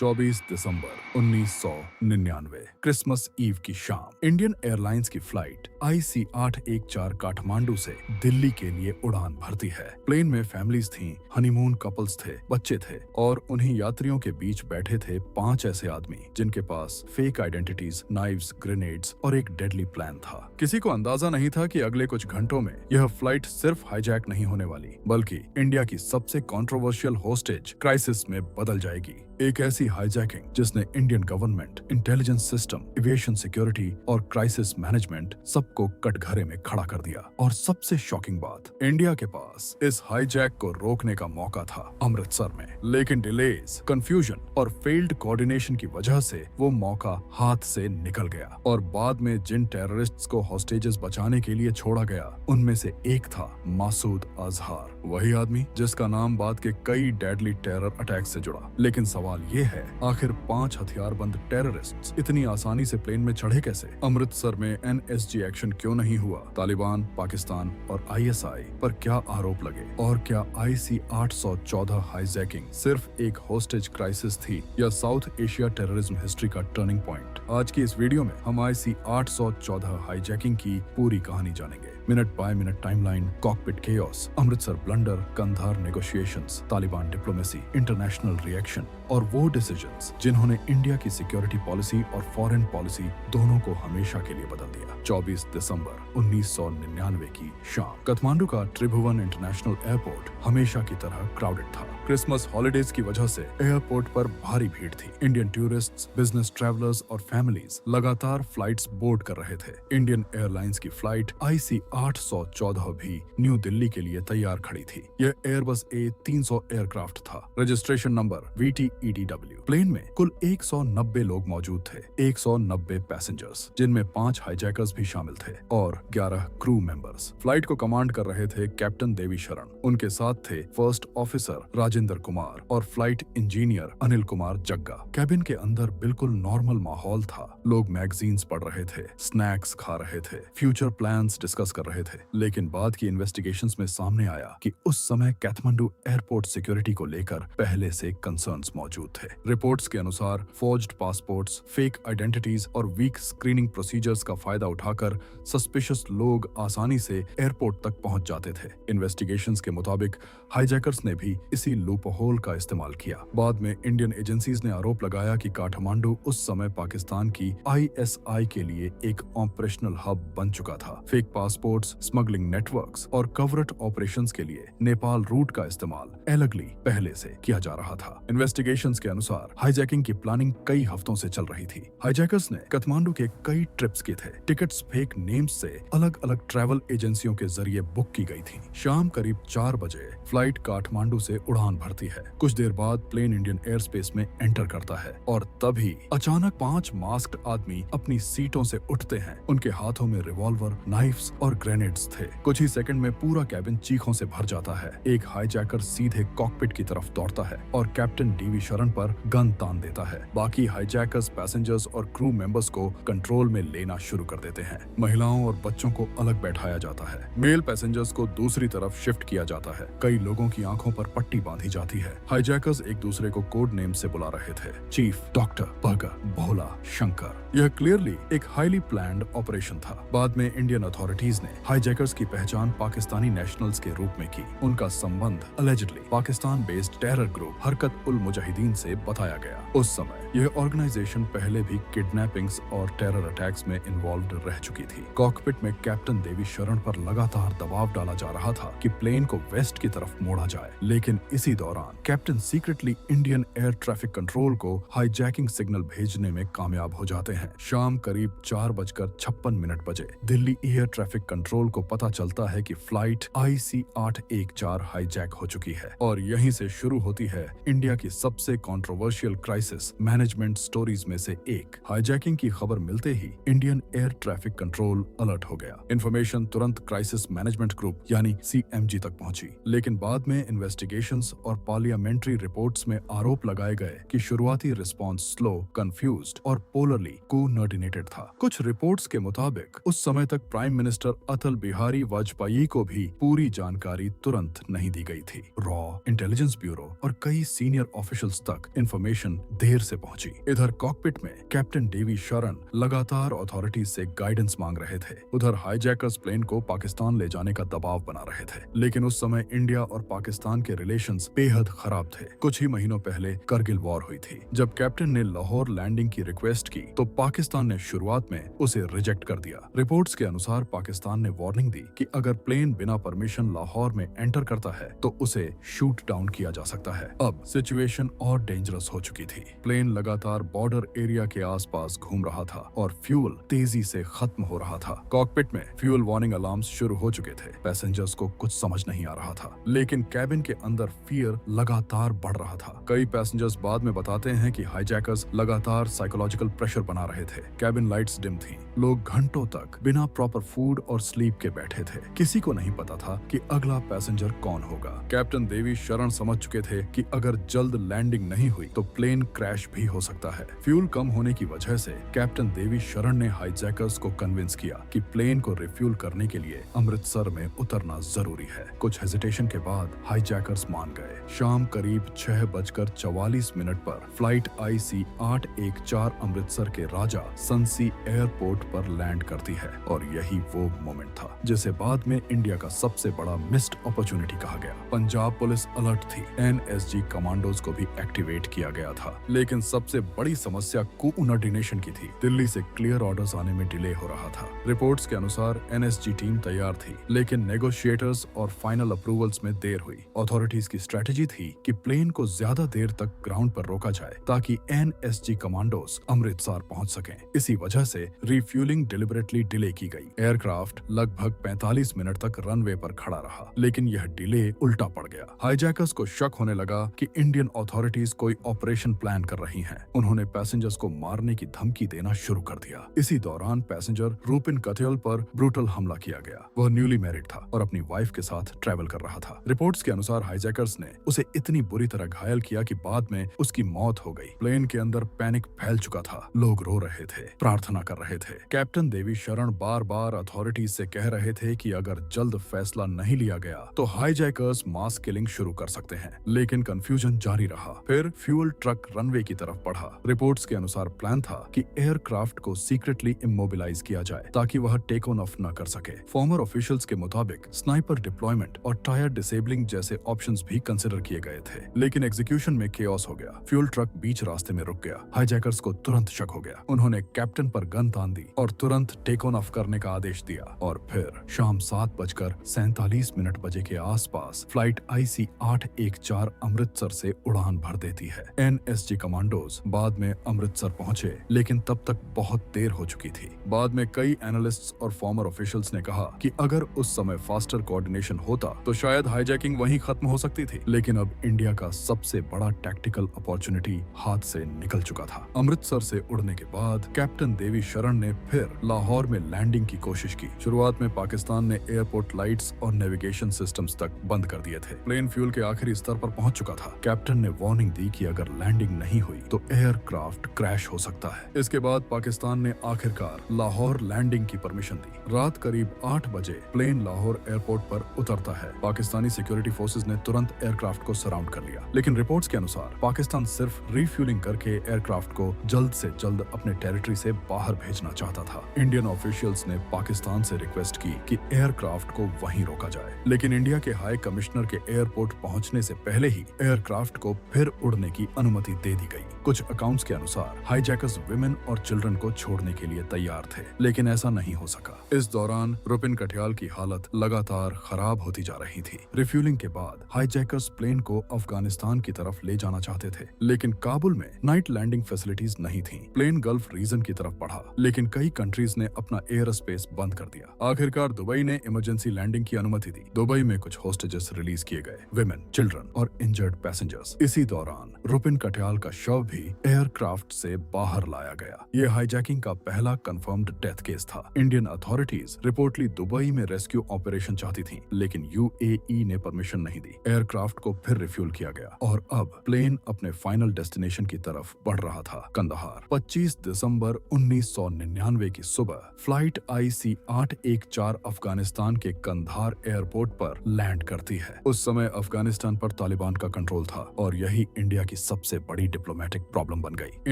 24 दिसंबर 1999 Christmas ewe की शाम Indian airlines की फ्लाइट IC-814 काठमांडू से दिल्ली के लिए उड़ान भरती है। प्लेन में फैमिलीज थीं, हनीमून कपल्स थे, बच्चे थे और उन्हीं यात्रियों के बीच बैठे थे 5 ऐसे आदमी जिनके पास फेक आइडेंटिटीज, नाइव्स, ग्रेनेड्स और एक डेडली प्लान था। किसी को अंदाजा नहीं था कि अगले कुछ घंटों में यह फ्लाइट सिर्फ हाईजैक नहीं होने वाली, बल्कि इंडिया की सबसे कंट्रोवर्शियल होस्टेज क्राइसिस में बदल जाएगी। एक ऐसी हाईजैकिंग जिसने Indian government, intelligence system, aviation security और क्राइसिस मैनेजमेंट सबको कटघरे में खड़ा कर दिया। और सबसे शॉकिंग बात, इंडिया के पास इस हाईजैक को रोकने का मौका था अमृतसर में, लेकिन डिलेज, कंफ्यूजन और फेल्ड कोऑर्डिनेशन की वजह से वो मौका हाथ से निकल गया। और बाद में जिन टेररिस्ट्स को हॉस्टेजेस बचाने के लिए छोड़ा गया, उनमें से एक था मासूद अजहर, वही आदमी जिसका नाम बाद के कई डेडली टेरर अटैक से जुड़ा। लेकिन सवाल ये है, आखिर 5 हथियारबंद टेररिस्ट्स इतनी आसानी से प्लेन में चढ़े कैसे? अमृतसर में NSG एक्शन क्यों नहीं हुआ? तालिबान, पाकिस्तान और ISI पर क्या आरोप लगे? और क्या IC-814 हाईजैकिंग सिर्फ एक होस्टेज क्राइसिस थी या साउथ एशिया टेररिज्म हिस्ट्री का टर्निंग पॉइंट? आज की इस वीडियो में हम IC-814 हाईजैकिंग की पूरी कहानी जानेंगे। Minute by minute timeline, cockpit chaos, Amritsar blunder, Kandahar negotiations, Taliban diplomacy, international reaction और वो डिसीजंस जिन्होंने इंडिया की सिक्योरिटी पॉलिसी और फॉरेन पॉलिसी दोनों को हमेशा के लिए बदल दिया। 24 दिसंबर 1999 की शाम काठमांडू का त्रिभुवन इंटरनेशनल एयरपोर्ट हमेशा की तरह क्राउडेड था। क्रिसमस हॉलिडेज की वजह से एयरपोर्ट पर भारी भीड़ थी। इंडियन टूरिस्ट्स, बिजनेस ट्रैवलर्स और फैमिलीज लगातार फ्लाइट्स बोर्ड कर रहे थे। इंडियन एयरलाइंस की फ्लाइट IC-814 भी न्यू दिल्ली के लिए तैयार खड़ी थी। यह एयरबस A300 एयरक्राफ्ट था, रजिस्ट्रेशन नंबर VTEDW। प्लेन में कुल 190 लोग मौजूद थे, 190 पैसेंजर्स, जिनमें 5 हाईजैकर्स भी शामिल थे और 11 क्रू मेंबर्स। फ्लाइट को कमांड कर रहे थे कैप्टन देवी शरण, उनके साथ थे फर्स्ट ऑफिसर राजेंद्र कुमार और फ्लाइट इंजीनियर अनिल कुमार जग्गा। कैबिन के अंदर बिल्कुल नॉर्मल माहौल था। लोग मैगजीन्स पढ़ रहे थे, स्नैक्स खा रहे थे, फ्यूचर प्लान्स डिस्कस कर रहे थे। लेकिन बाद की इन्वेस्टिगेशंस में सामने आया कि उस समय काठमांडू एयरपोर्ट सिक्योरिटी को लेकर पहले से कंसर्न्स मौजूद थे। रिपोर्ट्स के अनुसार फॉर्ज्ड पासपोर्ट्स, फेक आइडेंटिटीज और वीक स्क्रीनिंग प्रोसीजर्स का फायदा उठाकर सस्पिशियस लोग आसानी से एयरपोर्ट तक पहुंच जाते थे। इन्वेस्टिगेशंस के मुताबिक हाईजैकर्स ने भी इसी लूपहोल का इस्तेमाल किया। बाद में इंडियन एजेंसीज ने आरोप लगाया कि काठमांडू उस समय पाकिस्तान की ISI के लिए एक ऑपरेशनल हब बन चुका था। फेक पासपोर्ट्स, स्मगलिंग नेटवर्क्स और कवरट ऑपरेशंस के लिए नेपाल रूट का इस्तेमाल एलगली पहले से किया जा रहा था। इन्वेस्टिगेशंस के अनुसार हाईजैकिंग की प्लानिंग कई हफ्तों से चल रही थी। हाईजैकर्स ने काठमांडू के कई ट्रिप्स किए थे। टिकट्स फेक नेम्स से अलग अलग ट्रैवल एजेंसियों के जरिए बुक की गई थी। शाम करीब 4 बजे फ्लाइट काठमांडू से उड़ान भरती है। कुछ देर बाद प्लेन इंडियन एयर स्पेस में एंटर करता है और तभी अचानक 5 मास्क्ड आदमी अपनी सीटों से उठते हैं। उनके हाथों में रिवॉल्वर, नाइफ्स और ग्रेनेड्स थे। कुछ ही सेकंड में पूरा कैबिन चीखों से भर जाता है। एक हाईजैकर सीधे कॉकपिट की तरफ दौड़ता है और कैप्टन डीवी शरण पर गन तान देता है। बाकी हाईजैकर्स पैसेंजर्स और क्रू मेंबर्स को कंट्रोल में लेना शुरू कर देते हैं। महिलाओं और बच्चों को अलग बैठाया जाता है। मेल पैसेंजर्स को दूसरी तरफ शिफ्ट किया जाता है। कई लोगों की आंखों पर पट्टी बांधी जाती है। हाईजैकर्स एक दूसरे को कोड नेम से बुला रहे थे, चीफ, डॉक्टर, बर्गर, भोला, शंकर। यह क्लियरली एक हाईली प्लान्ड ऑपरेशन था। बाद में इंडियन अथॉरिटीज ने हाईजैकर्स की पहचान पाकिस्तानी नेशनल्स के रूप में की। उनका संबंध allegedly Pakistan based terror group हरकत उल मुजाहिदीन से बताया गया। उस समय यह ऑर्गेनाइजेशन पहले भी किडनैपिंग्स और टेरर अटैक्स में इन्वॉल्व रह चुकी थी। कॉकपिट में कैप्टन देवी शरण पर लगातार दबाव डाला जा रहा था कि प्लेन को वेस्ट की तरफ मोड़ा जाए। लेकिन इसी दौरान captain secretly Indian air traffic control को हाईजैकिंग सिग्नल भेजने में कामयाब हो जाते हैं। शाम करीब 4:56 बजे दिल्ली एयर ट्रैफिक कंट्रोल को पता चलता है कि फ्लाइट IC-814 हाईजैक हो चुकी है। और यहीं से शुरू होती है इंडिया की सबसे कंट्रोवर्शियल क्राइसिस मैनेजमेंट स्टोरीज में से एक। हाईजैकिंग की खबर मिलते ही Indian air traffic control alert हो गया। इंफॉर्मेशन तुरंत क्राइसिस मैनेजमेंट ग्रुप यानी CMG तक पहुंची। लेकिन बाद में इन्वेस्टिगेशंस और पार्लियामेंट्री रिपोर्ट्स में आरोप लगाए गए कि शुरुआती रिस्पॉन्स स्लो, कंफ्यूज्ड और पोलरली कोऑर्डिनेटेड था। कुछ रिपोर्ट्स के मुताबिक उस समय तक प्राइम मिनिस्टर अटल बिहारी वाजपेयी को भी पूरी जानकारी तुरंत नहीं दी गई थी। रॉ, इंटेलिजेंस ब्यूरो और कई सीनियर ऑफिशियल्स ऑफिशियल्स तक इंफॉर्मेशन देर से पहुंची। इधर कॉकपिट में कैप्टन डेवी शरण लगातार अथॉरिटीज से गाइडेंस मांग रहे थे। उधर हाईजैकर्स प्लेन को पाकिस्तान ले जाने का दबाव बना रहे थे, लेकिन उस समय इंडिया और पाकिस्तान के रिलेशंस बेहद खराब थे। कुछ ही महीनों पहले करगिल वॉर हुई थी। जब कैप्टन ने लाहौर लैंडिंग की रिक्वेस्ट की तो पाकिस्तान ने शुरुआत में उसे रिजेक्ट कर दिया। रिपोर्ट्स के अनुसार पाकिस्तान ने वार्निंग दी कि अगर प्लेन बिना परमिशन लाहौर में एंटर करता है तो उसे शूट डाउन किया जा सकता है। अब सिचुएशन और डेंजरस हो चुकी थी। प्लेन लगातार बॉर्डर एरिया के आसपास घूम रहा था और फ्यूल तेजी से खत्म हो रहा था। कॉकपिट में फ्यूल वार्निंग अलार्म्स शुरू हो चुके थे। पैसेंजर्स को कुछ समझ नहीं आ रहा था, लेकिन कैबिन के अंदर फियर लगातार बढ़ रहा था। कई पैसेंजर्स बाद में बताते हैं कि हाईजैकर्स लगातार साइकोलॉजिकल प्रेशर बना रहे थे। कैबिन लाइट्स डिम थी। लोग घंटों तक बिना प्रॉपर फूड और स्लीप के बैठे थे। किसी को नहीं पता था कि अगला पैसेंजर कौन होगा। कैप्टन देवी शरण समझ चुके थे कि अगर जल्द लैंडिंग नहीं हुई तो प्लेन क्रैश भी हो सकता है। फ्यूल कम होने की वजह से कैप्टन देवी शरण ने हाईजैकर्स को कन्विंस किया कि प्लेन को रिफ्यूल करने के लिए अमृतसर में उतरना जरूरी है। कुछ हेजिटेशन के बाद हाईजैकर्स मान गए। शाम करीब 6:44 पर फ्लाइट IC 814 अमृतसर के राजा सनसी एयरपोर्ट पर लैंड करती है और यही वो मोमेंट था जिसे बाद में इंडिया का सबसे बड़ा मिस्ड अपॉर्चुनिटी कहा गया। पंजाब पुलिस अलर्ट थी। NSG कमांडोज को भी एक्टिवेट किया गया था, लेकिन सबसे बड़ी समस्या कोऑर्डिनेशन की थी। दिल्ली से क्लियर ऑर्डर्स आने में डिले हो रहा था। रिपोर्ट्स के अनुसार NSG टीम तैयार थी, लेकिन नेगोशिएटर्स और फाइनल अप्रूवल्स में देर हुई। अथॉरिटीज की स्ट्रेटेजी थी कि प्लेन को ज्यादा देर तक ग्राउंड पर रोका जाए ताकि NSG कमांडोज अमृतसर पहुंच सकें। इसी वजह से रिफ्यूलिंग डिलिबरेटली डिले की गई। एयरक्राफ्ट लगभग 45 मिनट तक रनवे पर खड़ा रहा, लेकिन यह डिले उल्टा पड़ गया। हाईजैकर्स को शक होने लगा कि इंडियन अथॉरिटीज कोई ऑपरेशन प्लान कर रही हैं। उन्होंने पैसेंजर्स को मारने की धमकी देना शुरू कर दिया। इसी दौरान पैसेंजर रूपिन कथेल पर ब्रूटल हमला किया गया। वह न्यूली मैरिड था और अपनी वाइफ के साथ ट्रैवल कर रहा था। रिपोर्ट्स के अनुसार हाईजैकर्स ने उसे इतनी बुरी तरह घायल किया कि बाद में उसकी मौत हो गई। प्लेन के अंदर पैनिक फैल चुका था। लोग रो रहे थे, प्रार्थना कर रहे थे। कैप्टन देवी शरण बार बार अथॉरिटीज से कह रहे थे कि अगर जल्द फैसला नहीं लिया गया तो हाईजैकर्स मास किलिंग शुरू कर सकते हैं, लेकिन कंफ्यूजन जारी रहा। फिर फ्यूल ट्रक रनवे की तरफ बढ़ा। रिपोर्ट्स के अनुसार प्लान था कि एयरक्राफ्ट को सीक्रेटली इमोबिलाइज किया जाए ताकि वह टेक ऑफ न कर सके। फॉर्मर ऑफिशियल्स के मुताबिक स्नाइपर डिप्लॉयमेंट और टायर डिसेबलिंग जैसे ऑप्शंस भी कंसिडर किए गए थे, लेकिन एग्जीक्यूशन में केओस हो गया। फ्यूल ट्रक बीच रास्ते में रुक गया। हाईजैकर्स को तुरंत शक हो गया। उन्होंने कैप्टन पर गन तान दी और तुरंत टेक ऑफ करने का आदेश दिया। और फिर शाम 7:47 बजे के आसपास फ्लाइट IC 814 अमृतसर से उड़ान भर देती है। NSG कमांडोज बाद में अमृतसर पहुंचे, लेकिन तब तक बहुत देर हो चुकी थी। बाद में कई एनालिस्ट्स और फॉर्मर ऑफिशियल्स ने कहा कि अगर उस समय फास्टर कोऑर्डिनेशन होता तो शायद हाईजैकिंग वहीं खत्म हो सकती थी, लेकिन अब इंडिया का सबसे बड़ा टैक्टिकल अपॉर्चुनिटी हाथ से निकल चुका था। अमृतसर से उड़ने के बाद कैप्टन देवी शरण ने फिर लाहौर में लैंडिंग की कोशिश की। शुरुआत में पाकिस्तान ने एयरपोर्ट लाइट्स और नेविगेशन सिस्टम्स तक बंद कर दिए थे। प्लेन फ्यूल के आखिरी स्तर पर पहुंच चुका था। कैप्टन ने वार्निंग दी कि अगर लैंडिंग नहीं हुई तो एयरक्राफ्ट क्रैश हो सकता है। इसके बाद पाकिस्तान ने आखिरकार लाहौर लैंडिंग की परमिशन दी। रात करीब 8 बजे प्लेन लाहौर एयरपोर्ट पर उतरता है। पाकिस्तानी सिक्योरिटी फोर्सेज ने तुरंत एयरक्राफ्ट को सराउंड कर लिया, लेकिन रिपोर्ट्स के अनुसार पाकिस्तान सिर्फ रिफ्यूलिंग करके एयरक्राफ्ट को जल्द से जल्द अपने टेरिटरी से बाहर भेजना चाहता था। इंडियन ऑफिशियल्स ने पाकिस्तान से रिक्वेस्ट की कि एयरक्राफ्ट को वहीं रोका जाए, लेकिन इंडिया के हाई कमिश्नर के एयरपोर्ट पहुंचने से पहले ही एयरक्राफ्ट को फिर उड़ने की अनुमति दे दी गई। कुछ अकाउंट्स के अनुसार हाईजैकर्स विमेन और चिल्ड्रन को छोड़ने के लिए तैयार थे, लेकिन ऐसा नहीं हो सका। इस दौरान रूपिन कटियाल की हालत लगातार खराब होती जा रही थी। रिफ्यूलिंग के बाद हाईजैकर्स प्लेन को अफगानिस्तान की तरफ ले जाना चाहते थे, लेकिन काबुल में नाइट लैंडिंग फैसिलिटीज नहीं थी। प्लेन गल्फ रीजन की तरफ बढ़ा, लेकिन कई कंट्रीज ने अपना एयर स्पेस बंद कर दिया। आखिरकार दुबई ने इमरजेंसी लैंडिंग की अनुमति दी। दुबई में कुछ होस्टेजेस रिलीज किए गए, विमेन, चिल्ड्रन और इंजर्ड पैसेंजर्स। इसी दौरान रूपिन कटियाल का शव भी एयरक्राफ्ट से बाहर लाया गया। यह हाईजैकिंग का पहला कंफर्म्ड डेथ केस था। इंडियन अथॉरिटीज रिपोर्टली दुबई में रेस्क्यू ऑपरेशन चाहती थी, लेकिन UAE ने परमिशन नहीं दी। एयरक्राफ्ट को फिर रिफ्यूल किया गया और अब प्लेन अपने फाइनल डेस्टिनेशन की तरफ बढ़ रहा था, कंदहार। 25 दिसंबर 1999 की सुबह फ्लाइट IC 814 अफगानिस्तान के कंधार एयरपोर्ट पर लैंड करती है। उस समय अफगानिस्तान पर तालिबान का कंट्रोल था और यही ही इंडिया की सबसे बड़ी डिप्लोमेटिक प्रॉब्लम बन गई।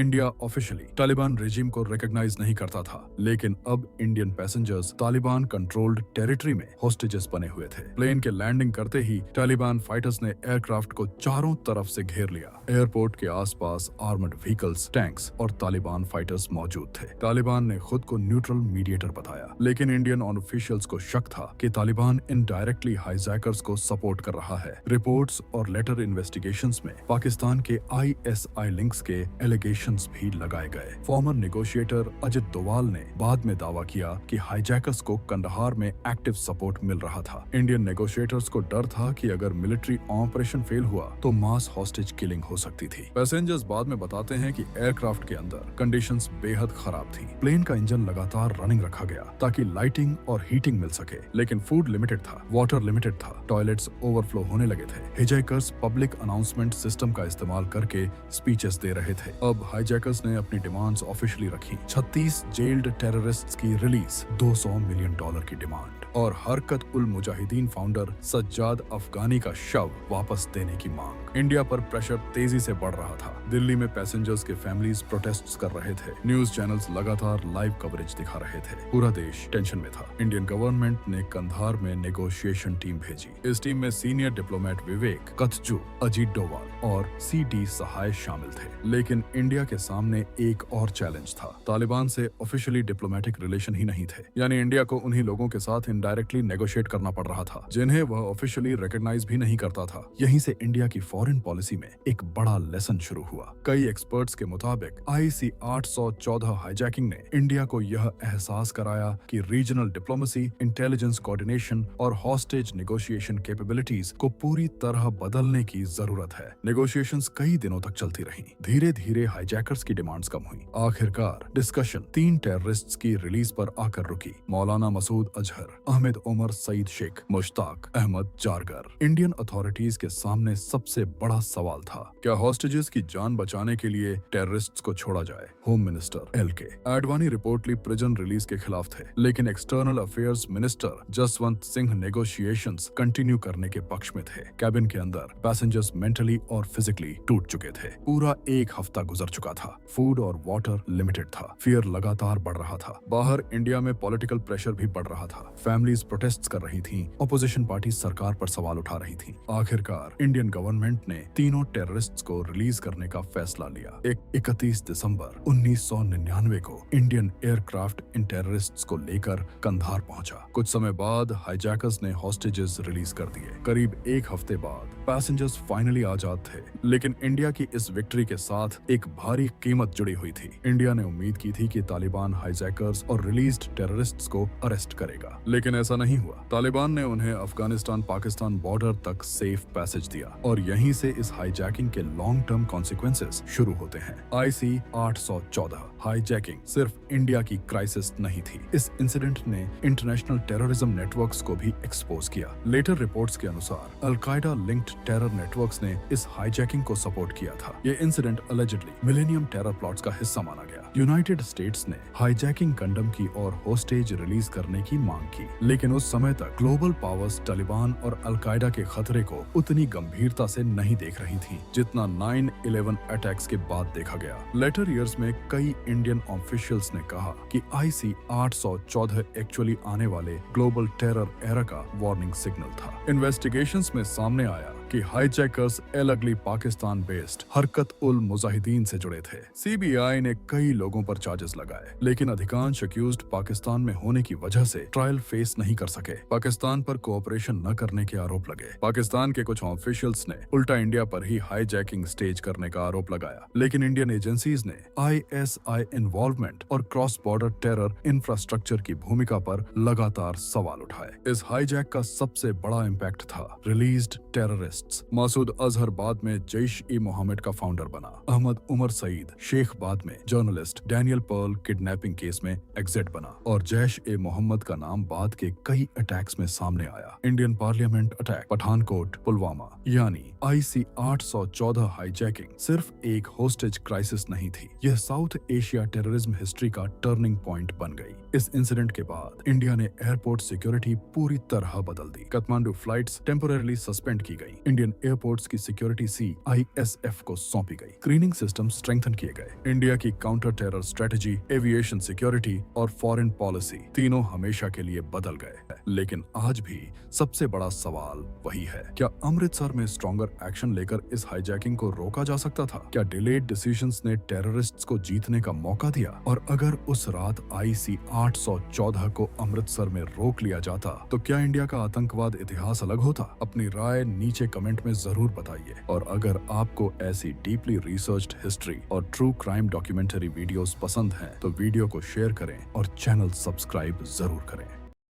इंडिया ऑफिशियली तालिबान रेजिम को रिकॉग्नाइज नहीं करता था, लेकिन अब Indian passengers Taliban controlled territory में होस्टेजेस बने हुए थे। प्लेन के लैंडिंग करते ही तालिबान फाइटर्स ने एयरक्राफ्ट को चारों तरफ से घेर लिया। एयरपोर्ट के आसपास आर्मर्ड व्हीकल्स, टैंक्स और तालिबान फाइटर्स मौजूद थे। तालिबान ने खुद को न्यूट्रल मीडिएटर बताया, लेकिन इंडियन ऑफिशियल्स को शक था कि तालिबान इनडायरेक्टली हाईजैकर्स को सपोर्ट कर रहा है। रिपोर्ट्स और लेटर इन्वेस्टिगेशंस में पाकिस्तान के ISI लिंक्स के एलिगेशंस भी लगाए गए। फॉर्मर नेगोशिएटर अजित डोवाल ने बाद में दावा किया कि हाईजैकर्स को कंदहार में एक्टिव सपोर्ट मिल रहा था। इंडियन नेगोशिएटर्स को डर था कि अगर मिलिट्री ऑपरेशन फेल हुआ तो मास हॉस्टेज किलिंग हो सकती थी। पैसेंजर्स बाद में बताते हैं कि एयरक्राफ्ट के अंदर कंडीशंस बेहद खराब थी। प्लेन का इंजन लगातार रनिंग रखा गया ताकि लाइटिंग और हीटिंग मिल सके, लेकिन फूड लिमिटेड था, वाटर लिमिटेड था, टॉयलेट्स ओवरफ्लो होने लगे थे। हाईजैकर्स पब्लिक अनाउंसमेंट सिस्टम का इस्तेमाल करके स्पीचेस दे रहे थे। अब हाईजैकर्स ने अपनी डिमांड्स ऑफिशियली रखी। 36 जेल्ड टेररिस्ट्स की रिलीज, $200 मिलियन की डिमांड और हरकत उल मुजाहिदीन फाउंडर सज्जाद अफगानी का शव वापस देने की मांग। इंडिया पर प्रेशर तेजी से बढ़ रहा था। दिल्ली में पैसेंजर्स के फैमिलीज प्रोटेस्ट्स कर रहे थे। न्यूज चैनल्स लगातार लाइव कवरेज दिखा रहे थे। पूरा देश टेंशन में था। इंडियन गवर्नमेंट ने कंधार में नेगोशिएशन टीम भेजी। इस टीम में सीनियर डिप्लोमेट विवेक कथजू, अजीत डोवाल और CD सहाय शामिल थे। लेकिन इंडिया के सामने एक और चैलेंज था। तालिबान से ऑफिशियली डिप्लोमेटिक रिलेशन ही नहीं थे, यानी इंडिया को उन्हीं लोगों के साथ इनडायरेक्टली नेगोशिएट करना पड़ रहा था जिन्हें वह ऑफिशियली रिकॉग्नाइज भी नहीं करता था। यहीं से इंडिया की फॉरेन पॉलिसी में एक बड़ा लेसन शुरू हुआ। कई एक्सपर्ट्स के मुताबिक IC 814 हाईजैकिंग ने इंडिया को यह एहसास कराया कि रीजनल डिप्लोमेसी, इंटेलिजेंस कोऑर्डिनेशन और हॉस्टेज नेगोशिएशन कैपेबिलिटीज को पूरी तरह बदलने की जरूरत है। नेगोशिएशंस कई दिनों तक चलती रहीं। धीरे धीरे हाईजैकर्स की डिमांड्स कम हुई। आखिरकार डिस्कशन 3 टेररिस्ट्स की रिलीज पर आकर रुकी। मौलाना मसूद अजहर, अहमद उमर सईद शेख, मुश्ताक अहमद जारगर। इंडियन अथॉरिटीज के सामने सबसे बड़ा सवाल था, क्या हॉस्टेजेस की जान बचाने के लिए टेररिस्ट्स को छोड़ा जाए? Home minister LK Advani reportedly prison release के खिलाफ थे, लेकिन external affairs minister Jaswant Singh negotiations continue करने के पक्ष में थे। कैबिन के अंदर पैसेंजर्स मेंटली और फिजिकली टूट चुके थे। पूरा एक हफ्ता गुजर चुका था। फूड और वाटर लिमिटेड था। फियर लगातार बढ़ रहा था। बाहर इंडिया में पॉलिटिकल प्रेशर भी बढ़ रहा था। फैमिलीज प्रोटेस्ट कर रही थीं। ऑपोजिशन पार्टी सरकार पर सवाल उठा रही थी। आखिरकार इंडियन गवर्नमेंट ने तीनों टेररिस्ट्स को रिलीज करने का फैसला लिया। 31 दिसंबर 1999 को इंडियन एयरक्राफ्ट इन टेररिस्ट्स को लेकर कंधार पहुंचा। कुछ समय बाद हाईजैकर्स ने हॉस्टेजेस रिलीज कर दिए। करीब एक हफ्ते बाद पैसेंजर्स फाइनली आजाद थे, लेकिन इंडिया की इस विक्ट्री के साथ एक भारी कीमत जुड़ी हुई थी। इंडिया ने उम्मीद की थी कि तालिबान हाईजैकर्स और रिलीज्ड टेररिस्ट्स को अरेस्ट करेगा, लेकिन ऐसा नहीं हुआ। तालिबान ने उन्हें अफगानिस्तान पाकिस्तान बॉर्डर तक सेफ पैसेज दिया और यहीं से इस हाईजैकिंग के लॉन्ग टर्म कॉन्सिक्वेंसेस शुरू होते हैं। IC 814 हाईजैकिंग सिर्फ इंडिया की क्राइसिस नहीं थी। इस इंसिडेंट ने इंटरनेशनल टेररिज्म नेटवर्क्स को भी एक्सपोज किया। लेटर रिपोर्ट्स के अनुसार अलकायदा लिंक्ड टेरर नेटवर्क्स ने इस हाईजैकिंग को सपोर्ट किया था। ये incident allegedly millennium terror plots का हिस्सा माना गया। यूनाइटेड स्टेट्स ने हाईजैकिंग कंडम की और होस्टेज रिलीज करने की मांग की, लेकिन उस समय तक ग्लोबल पावर्स तालिबान और अलकायदा के खतरे को उतनी गंभीरता से नहीं देख रही थी जितना 9/11 अटैक्स के बाद देखा गया। लेटर ईयर्स में कई इंडियन ऑफिशियल्स ने कहा कि IC 814 एक्चुअली आने वाले ग्लोबल टेरर एरा का वार्निंग सिग्नल था। इन्वेस्टिगेशंस में सामने आया कि हाईजैकर्स अलगली पाकिस्तान बेस्ड हरकत उल मुजाहिदीन से जुड़े थे। CBI ने कई लोगों पर चार्जेस लगाए, लेकिन अधिकांश अक्यूज्ड पाकिस्तान में होने की वजह से ट्रायल फेस नहीं कर सके। पाकिस्तान पर कोऑपरेशन न करने के आरोप लगे। पाकिस्तान के कुछ ऑफिशियल्स ने उल्टा इंडिया पर ही हाईजैकिंग स्टेज करने का आरोप लगाया, लेकिन इंडियन एजेंसीज ने ISI इन्वॉल्वमेंट और क्रॉस बॉर्डर टेरर इंफ्रास्ट्रक्चर की भूमिका पर लगातार सवाल उठाए। इस हाईजैक का सबसे बड़ा इम्पैक्ट था रिलीज्ड टेररिस्ट। मसूद अजहर बाद में जैश-ए-मोहम्मद का फाउंडर बना। अहमद उमर सईद शेख बाद में journalist Daniel Pearl kidnapping case में एग्जिट बना और जैश-ए-मोहम्मद का नाम बाद के कई अटैक्स में सामने आया। Indian parliament attack, Pathankot, Pulwama, यानी IC 814 हाईजैकिंग सिर्फ एक होस्टेज क्राइसिस नहीं थी, यह साउथ एशिया टेररिज्म हिस्ट्री का टर्निंग पॉइंट बन गई। इस इंसिडेंट के बाद इंडिया ने एयरपोर्ट सिक्योरिटी पूरी तरह बदल दी। काठमांडू फ्लाइट्स टेम्पोरेरली सस्पेंड की गई। इंडियन एयरपोर्ट्स की सिक्योरिटी CISF को सौंपी गई। स्क्रीनिंग सिस्टम स्ट्रेंथन किए गए। इंडिया की counter terror strategy, aviation security और फॉरेन पॉलिसी तीनों हमेशा के लिए बदल गए। लेकिन आज भी सबसे बड़ा सवाल वही है, क्या अमृतसर में स्ट्रॉन्गर एक्शन लेकर इस हाईजैकिंग को रोका जा सकता था? क्या डिलेड डिसीजंस ने टेररिस्ट्स को जीतने का मौका दिया? और अगर उस रात IC 814 को अमृतसर में रोक लिया जाता तो क्या इंडिया का आतंकवाद इतिहास अलग होता? अपनी राय नीचे कमेंट में जरूर बताइए। और अगर आपको ऐसी डीपली रिसर्च्ड हिस्ट्री और ट्रू क्राइम डॉक्यूमेंट्री वीडियोस पसंद हैं तो वीडियो को शेयर करें और चैनल सब्सक्राइब जरूर करें।